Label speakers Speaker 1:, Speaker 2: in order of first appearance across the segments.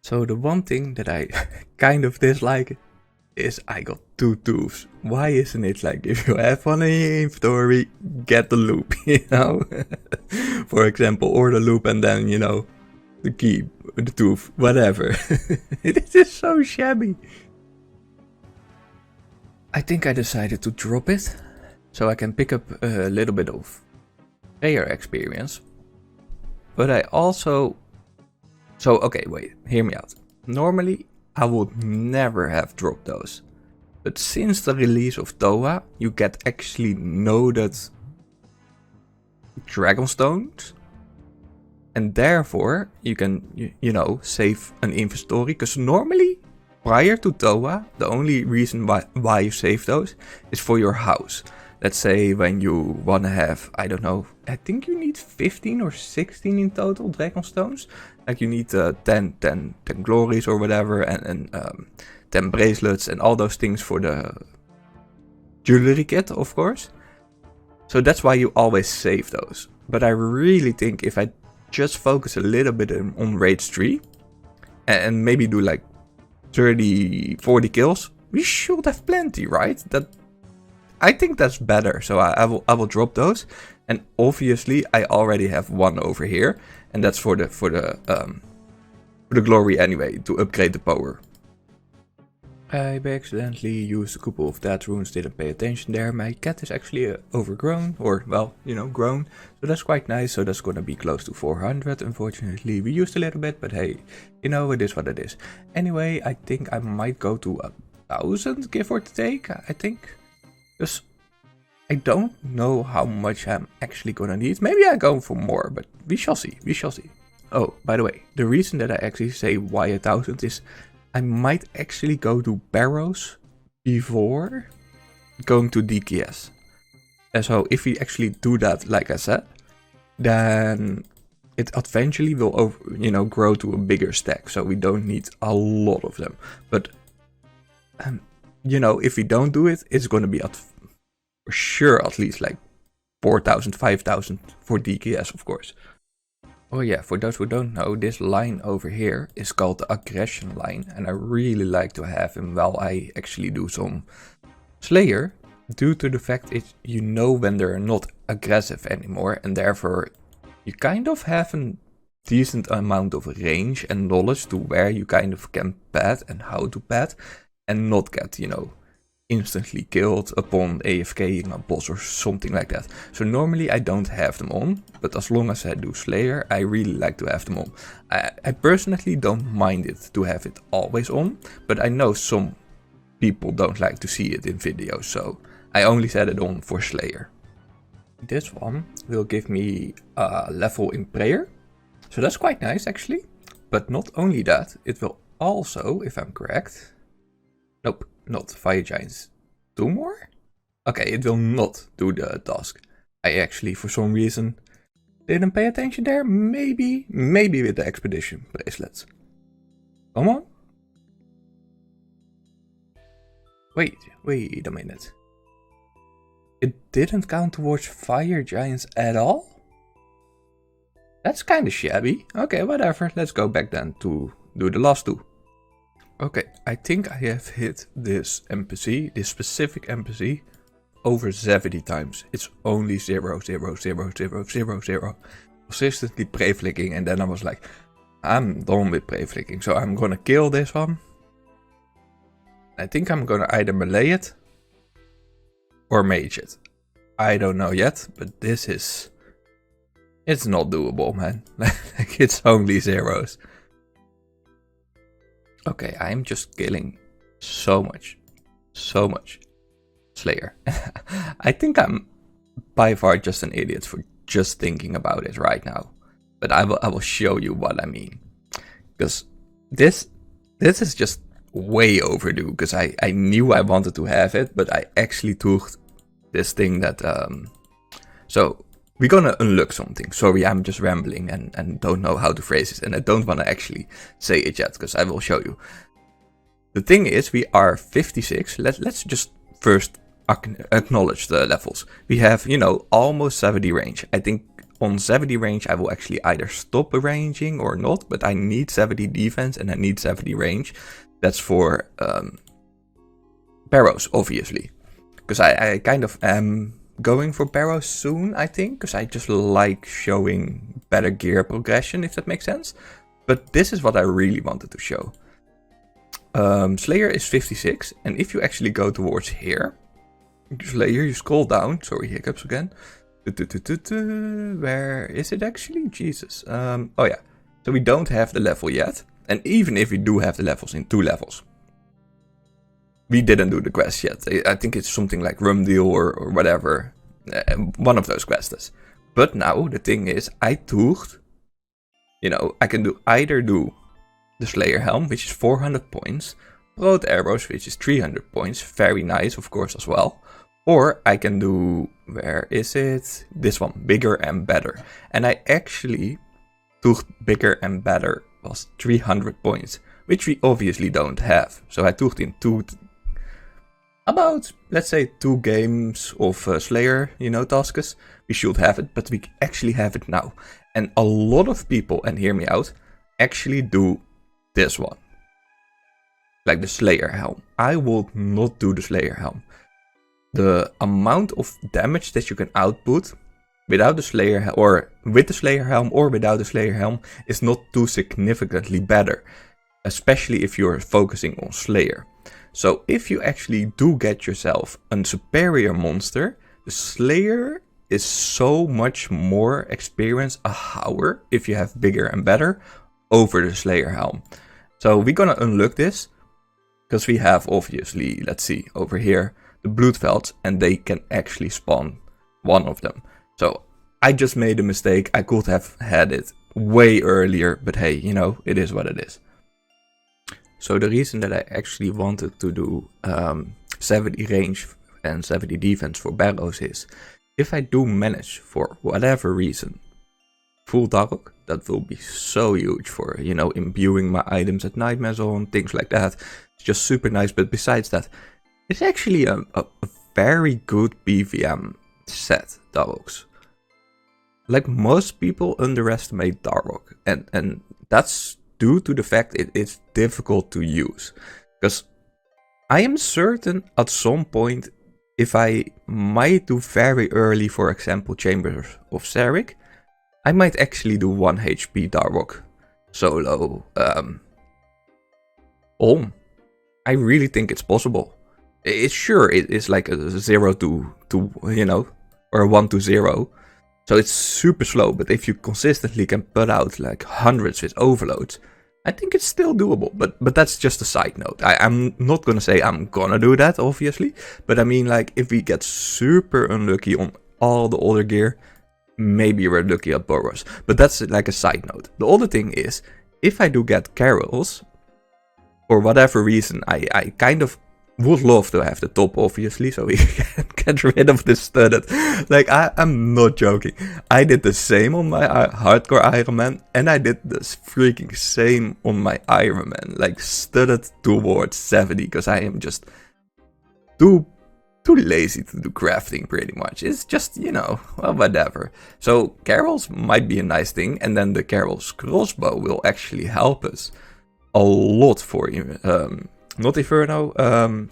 Speaker 1: So the one thing that I kind of dislike is I got 2 tools. Why isn't it like if you have one in your inventory, get the loop, you know? For example, or the loop and then, you know, the key, the tooth, whatever. It is so shabby. I think I decided to drop it so I can pick up a little bit of player experience. But I also... So, okay, wait, hear me out. Normally, I would never have dropped those. But since the release of Toa, you get actually noded Dragonstones. And therefore, you can, you know, save an inventory. Because normally, prior to Toa, the only reason why you save those is for your house. Let's say when you want to have, I don't know, I think you need 15 or 16 in total Dragonstones. Like you need 10 glories or whatever, and 10 bracelets and all those things for the jewelry kit, of course. So that's why you always save those. But I really think if I just focus a little bit on Rage 3 and maybe do like 30-40 kills, we should have plenty, right? I think that's better, so I will drop those. And obviously I already have one over here, and that's for the glory anyway, to upgrade the power. I accidentally used a couple of dead runes, didn't pay attention there. My cat is actually overgrown, or well, you know, grown. So that's quite nice, so that's gonna be close to 400. Unfortunately, we used a little bit, but hey, you know, it is what it is. Anyway, I think I might go to 1,000, give or take, I think. Because I don't know how much I'm actually gonna need. Maybe I go for more, but we shall see, we shall see. Oh, by the way, the reason that I actually say why 1,000 is I might actually go to barrows before going to DKS. And so if we actually do that, like I said, then it eventually will, you know, grow to a bigger stack. So we don't need a lot of them. But, you know, if we don't do it, it's going to be for sure at least like 4,000, 5,000 for DKS, of course. Oh yeah, for those who don't know, this line over here is called the aggression line, and I really like to have him while I actually do some Slayer, due to the fact that you know when they're not aggressive anymore, and therefore you kind of have a decent amount of range and knowledge to where you kind of can pet and how to pet, and not get, you know, instantly killed upon AFKing a boss or something like that. So normally I don't have them on, but as long as I do Slayer, I really like to have them on. I personally don't mind it to have it always on, but I know some people don't like to see it in videos, so I only set it on for Slayer. This one will give me a level in prayer, so that's quite nice actually. But not only that, it will also, if I'm correct, nope, not Fire Giants. 2 more? Okay, it will not do the task. I actually, for some reason, didn't pay attention there. Maybe with the expedition bracelets. Come on. Wait a minute. It didn't count towards Fire Giants at all? That's kind of shabby. Okay, whatever. Let's go back then to do the last 2. Okay, I think I have hit this NPC, this specific NPC, over 70 times. It's only 0, 0, 0, 0, 0, 0. Consistently prey flicking, and then I was like, I'm done with prey flicking, so I'm gonna kill this one. I think I'm gonna either melee it or mage it. I don't know yet, but this is... It's not doable, man. Like, it's only zeros. Okay, I'm just killing so much Slayer. I think I'm by far just an idiot for just thinking about it right now. But I will show you what I mean. Because this is just way overdue. Because I knew I wanted to have it, but I actually took this thing that... So, we're gonna unlock something. Sorry, I'm just rambling and don't know how to phrase it. And I don't want to actually say it yet, because I will show you. The thing is, we are 56. Let's just first acknowledge the levels. We have, you know, almost 70 range. I think on 70 range I will actually either stop arranging or not, but I need 70 defense and I need 70 range. That's for barrows, obviously. Because I kind of am going for barrows soon, I think, because I just like showing better gear progression, if that makes sense. But this is what I really wanted to show. Slayer is 56, and if you actually go towards here, Slayer, you scroll down, sorry, hiccups again. Where is it actually? Jesus. Oh yeah, so we don't have the level yet, and even if we do have the levels in 2 levels, we didn't do the quest yet. I think it's something like Rum Deal or whatever, one of those quests. But now the thing is, I took, I can either do the Slayer Helm, which is 400 points, Broad Arrows, which is 300 points, very nice of course as well, or I can do, where is it? This one, Bigger and Better. And I actually took Bigger and Better was 300 points, which we obviously don't have. So I took in about, let's say, 2 games of Slayer, tasks. We should have it, but we actually have it now. And a lot of people, and hear me out, actually do this one. Like the Slayer Helm. I will not do the Slayer Helm. The amount of damage that you can output without the Slayer Helm, or with the Slayer Helm or without the Slayer Helm, is not too significantly better. Especially if you're focusing on Slayer. So if you actually do get yourself a superior monster, the Slayer is so much more experience a hour if you have Bigger and Better over the Slayer Helm. So we're gonna unlock this, because we have obviously, let's see, over here, the Bloodvelds, and they can actually spawn one of them. So I just made a mistake. I could have had it way earlier, but hey, it is what it is. So the reason that I actually wanted to do 70 range and 70 defense for barrows is, if I do manage for whatever reason full Dark, that will be so huge for, imbuing my items at Nightmare Zone, things like that. It's just super nice, but besides that, it's actually a very good PVM set, Darks. Like, most people underestimate Dark, and that's due to the fact it's difficult to use. Because I am certain at some point, if I might do very early, for example, Chambers of Zarek, I might actually do 1 HP Dark solo Olm. I really think it's possible. It's sure it is like a 0 to or a 1 to 0. So it's super slow, but if you consistently can put out like hundreds with overloads, I think it's still doable. But that's just a side note. I'm not gonna say I'm gonna do that, obviously. But I mean, like, if we get super unlucky on all the other gear, maybe we're lucky at Boros. But that's like a side note. The other thing is, if I do get Carols, for whatever reason, I kind of would love to have the top, obviously, so we can get rid of this studded. Like, I'm not joking. I did the same on my hardcore Iron Man, and I did the freaking same on my Iron Man. Like, studded towards 70, because I am just too lazy to do crafting, pretty much. It's just, well, whatever. So, Carols might be a nice thing, and then the Carols crossbow will actually help us a lot for not Inferno,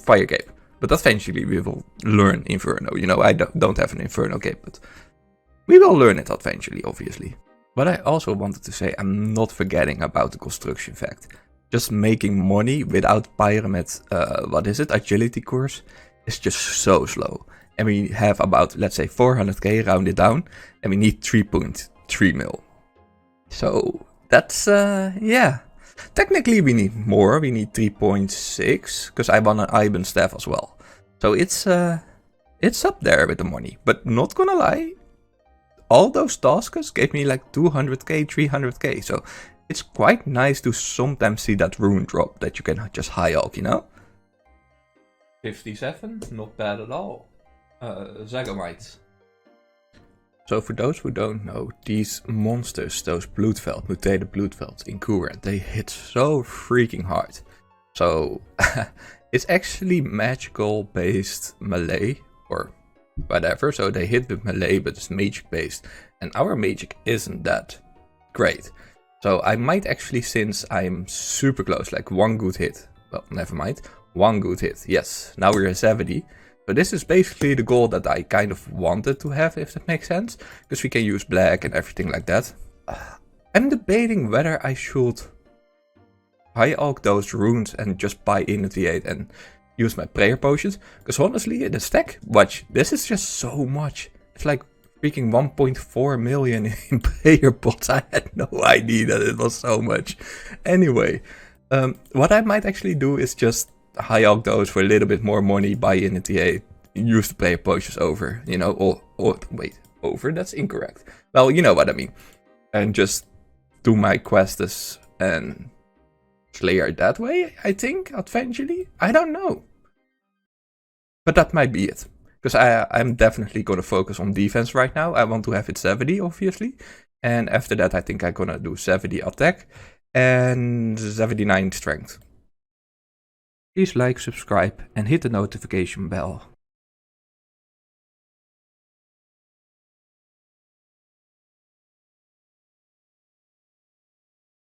Speaker 1: Fire Cape. But eventually we will learn Inferno. I don't have an Inferno Cape, but we will learn it eventually, obviously. But I also wanted to say, I'm not forgetting about the construction fact. Just making money without Pyramid, agility course, is just so slow. And we have about, let's say, 400k rounded down, and we need 3.3 mil. So that's, yeah. Technically we need more, we need 3.6, because I want an Iban staff as well. So it's up there with the money, but not gonna lie, all those tasks gave me like 200k, 300k, so it's quite nice to sometimes see that rune drop that you can just high hulk, 57, not bad at all. Zagamites. So for those who don't know, these monsters, those mutated Bloodvelds in Kura, they hit so freaking hard. So it's actually magical based melee or whatever. So they hit with melee, but it's magic based. And our magic isn't that great. So I might actually, since I'm super close, like one good hit. Well, never mind. One good hit. Yes, now we're at 70. So this is basically the goal that I kind of wanted to have, if that makes sense. Because we can use black and everything like that. I'm debating whether I should high alch those runes and just buy Initiate and use my prayer potions. Because honestly, the stack, watch, this is just so much. It's like freaking 1.4 million in prayer pots. I had no idea that it was so much. Anyway, what I might actually do is just high alch those for a little bit more money, buy Initiate, use the prayer potions over, you know, or wait, over? That's incorrect. Well, you know what I mean. And just do my quests and Slayer that way, I think, eventually. I don't know. But that might be it. Because I'm definitely going to focus on defense right now. I want to have it 70, obviously. And after that, I think I'm going to do 70 attack and 79 strength. Please like, subscribe, and hit the notification bell.